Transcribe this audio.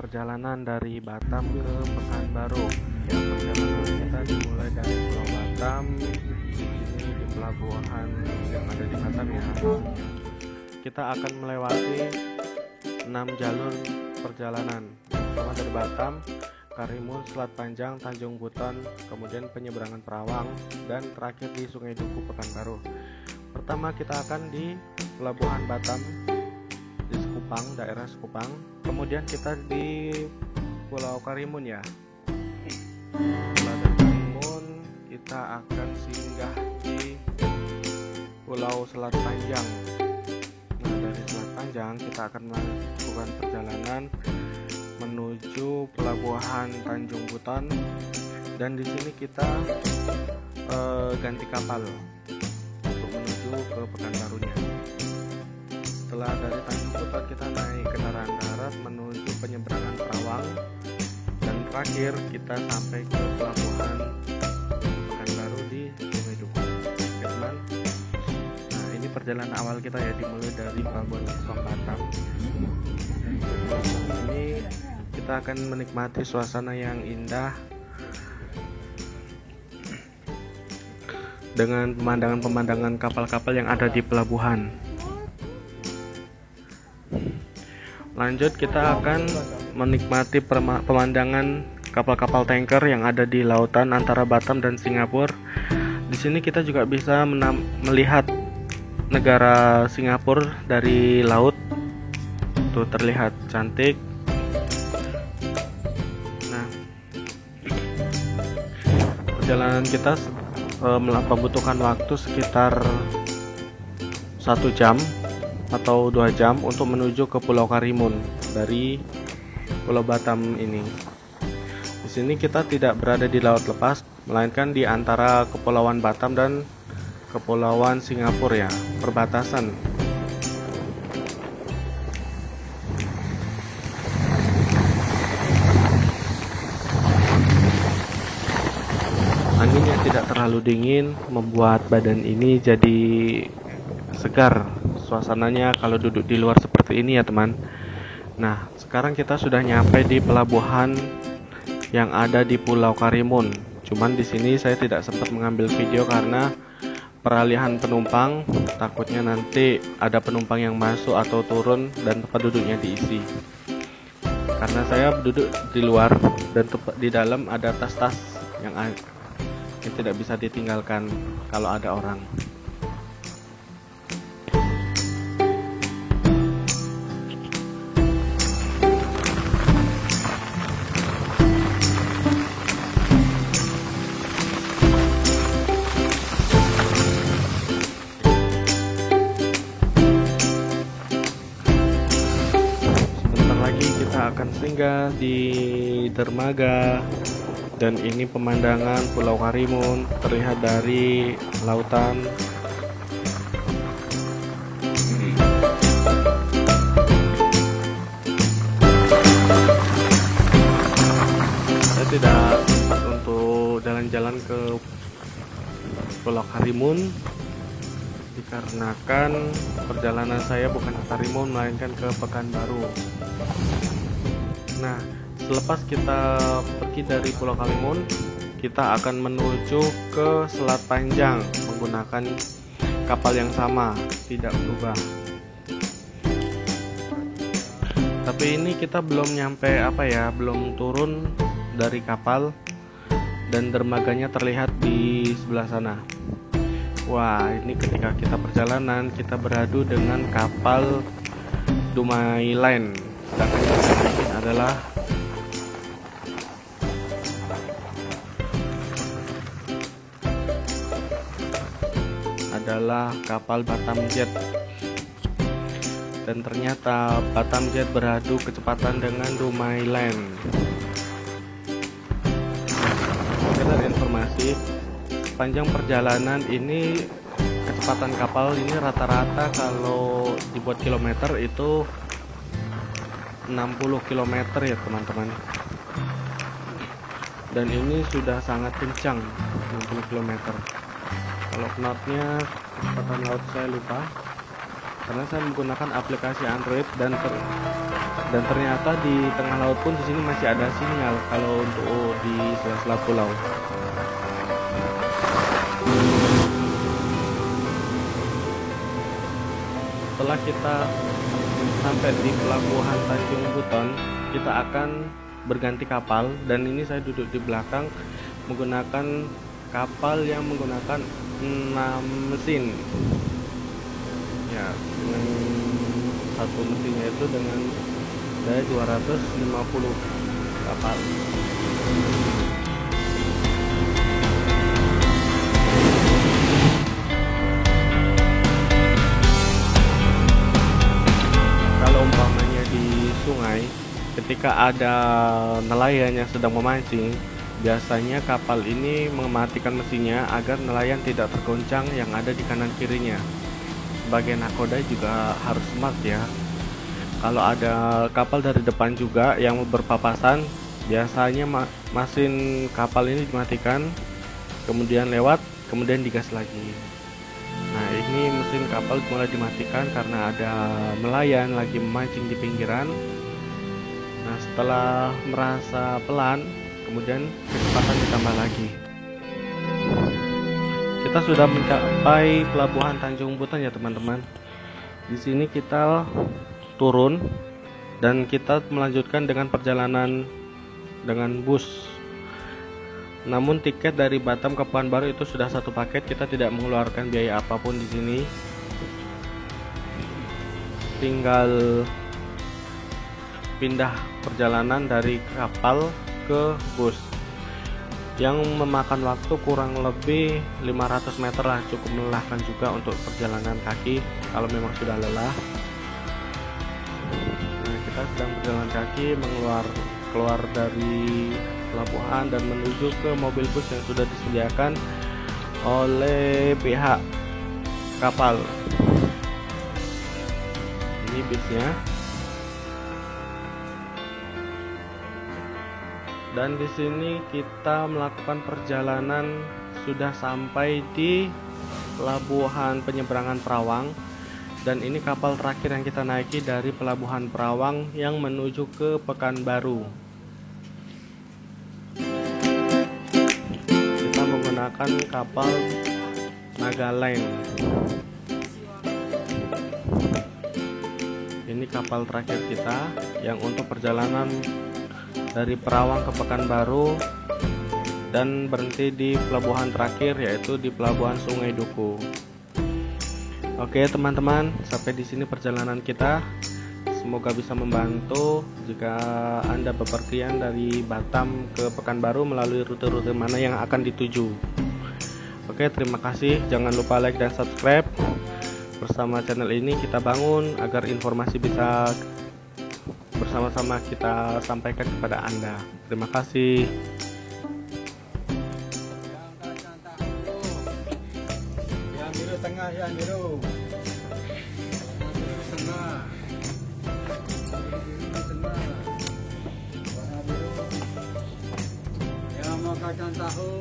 perjalanan dari Batam ke Pekanbaru. Ya, perjalanan kita dimulai dari Pulau Batam. Ini di pelabuhan yang ada di Batam ya. Kita akan melewati 6 jalur perjalanan. Pertama dari Batam, Karimun, Selat Panjang, Tanjung Buton, kemudian penyeberangan Perawang, dan terakhir di Sungai Duku, Pekanbaru. Pertama kita akan di Pelabuhan Batam di Sekupang, daerah Sekupang. Kemudian kita di Pulau Karimun ya. Setelah dari Karimun kita akan singgah di Pulau Selat Panjang. Nah, dari Selat Panjang kita akan melakukan perjalanan menuju Pelabuhan Tanjung Buton, dan di sini kita ganti kapal untuk menuju ke Pekanbarunya. Setelah dari Tanjung Buton kita naik kendaraan darat menuju penyeberangan Perawang, dan terakhir kita sampai ke Pelabuhan Pekanbaru di Sungai Duku. Oke teman, nah ini perjalanan awal kita ya, dimulai dari Pelabuhan Batam. Ini kita akan menikmati suasana yang indah dengan pemandangan-pemandangan kapal-kapal yang ada di pelabuhan. Lanjut kita akan menikmati pemandangan kapal-kapal tanker yang ada di lautan antara Batam dan Singapura. Di sini kita juga bisa melihat negara Singapura dari laut. Tuh terlihat cantik. Nah, perjalanan kita membutuhkan waktu sekitar 1 jam atau 2 jam untuk menuju ke Pulau Karimun dari Pulau Batam ini. Di sini kita tidak berada di laut lepas, melainkan di antara Kepulauan Batam dan Kepulauan Singapura ya, perbatasan. Angin yang tidak terlalu dingin membuat badan ini jadi segar. Suasananya kalau duduk di luar seperti ini ya teman. Nah, sekarang kita sudah nyampe di pelabuhan yang ada di Pulau Karimun. Cuman di sini saya tidak sempat mengambil video karena peralihan penumpang. Takutnya nanti ada penumpang yang masuk atau turun dan tempat duduknya diisi. Karena saya duduk di luar dan di dalam ada tas-tas yang tidak bisa ditinggalkan kalau ada orang. Sebentar lagi kita akan singgah di dermaga. Dan ini pemandangan Pulau Karimun terlihat dari lautan. Saya tidak sempat untuk jalan-jalan ke Pulau Karimun dikarenakan perjalanan saya bukan ke Karimun melainkan ke Pekanbaru. Nah, selepas kita pergi dari Pulau Karimun, kita akan menuju ke Selat Panjang menggunakan kapal yang sama, tidak berubah. Tapi ini kita belum nyampe belum turun dari kapal, dan dermaganya terlihat di sebelah sana. Wah, ini ketika kita perjalanan kita beradu dengan kapal Dumai Line. Sedangkan yang lain adalah kapal Batam Jet, dan ternyata Batam Jet beradu kecepatan dengan Dumai Line. Sekedar informasi, sepanjang perjalanan ini kecepatan kapal ini rata-rata kalau dibuat kilometer itu 60 km ya teman-teman. Dan ini sudah sangat kencang, 60 km. Kalau knotnya kecepatan laut saya lupa karena saya menggunakan aplikasi Android, dan Dan ternyata di tengah laut pun di sini masih ada sinyal kalau untuk di sela-sela pulau. Setelah kita sampai di pelabuhan Tanjung Buton, kita akan berganti kapal, dan ini saya duduk di belakang menggunakan kapal yang menggunakan 6 mesin ya, dengan satu mesinnya itu dengan daya 250 kapal. Kalau umpamanya di sungai, ketika ada nelayan yang sedang memancing, biasanya kapal ini mematikan mesinnya agar nelayan tidak tergoncang yang ada di kanan kirinya. Sebagai nakoda juga harus smart ya. Kalau ada kapal dari depan juga yang berpapasan, biasanya mesin kapal ini dimatikan, kemudian lewat, kemudian digas lagi. Nah, ini mesin kapal mulai dimatikan karena ada nelayan lagi memancing di pinggiran. Nah, setelah merasa pelan, kemudian kecepatan ditambah lagi. Kita sudah mencapai pelabuhan Tanjung Buton ya teman-teman. Di sini kita turun dan kita melanjutkan dengan perjalanan dengan bus. Namun tiket dari Batam ke Pekanbaru itu sudah satu paket, kita tidak mengeluarkan biaya apapun di sini. Tinggal pindah perjalanan dari kapal ke bus yang memakan waktu kurang lebih 500 meter lah, cukup melelahkan juga untuk perjalanan kaki kalau memang sudah lelah. Nah, kita sedang berjalan kaki keluar dari pelabuhan dan menuju ke mobil bus yang sudah disediakan oleh pihak kapal. Ini bisnya. Dan di sini kita melakukan perjalanan sudah sampai di pelabuhan penyeberangan Perawang, dan ini kapal terakhir yang kita naiki dari pelabuhan Perawang yang menuju ke Pekanbaru. Kita menggunakan kapal Nagaland. Ini kapal terakhir kita yang untuk perjalanan dari Perawang ke Pekanbaru dan berhenti di pelabuhan terakhir, yaitu di pelabuhan Sungai Duku. Oke teman-teman, sampai di sini perjalanan kita. Semoga bisa membantu jika Anda bepergian dari Batam ke Pekanbaru melalui rute-rute mana yang akan dituju. Oke, terima kasih. Jangan lupa like dan subscribe. Bersama channel ini kita bangun agar informasi bisa bersama-sama kita sampaikan kepada Anda. Terima kasih. Yang biru tengah, yang biru. Biru tengah. Biru tengah. Warna biru. Yang mau kacang tahu.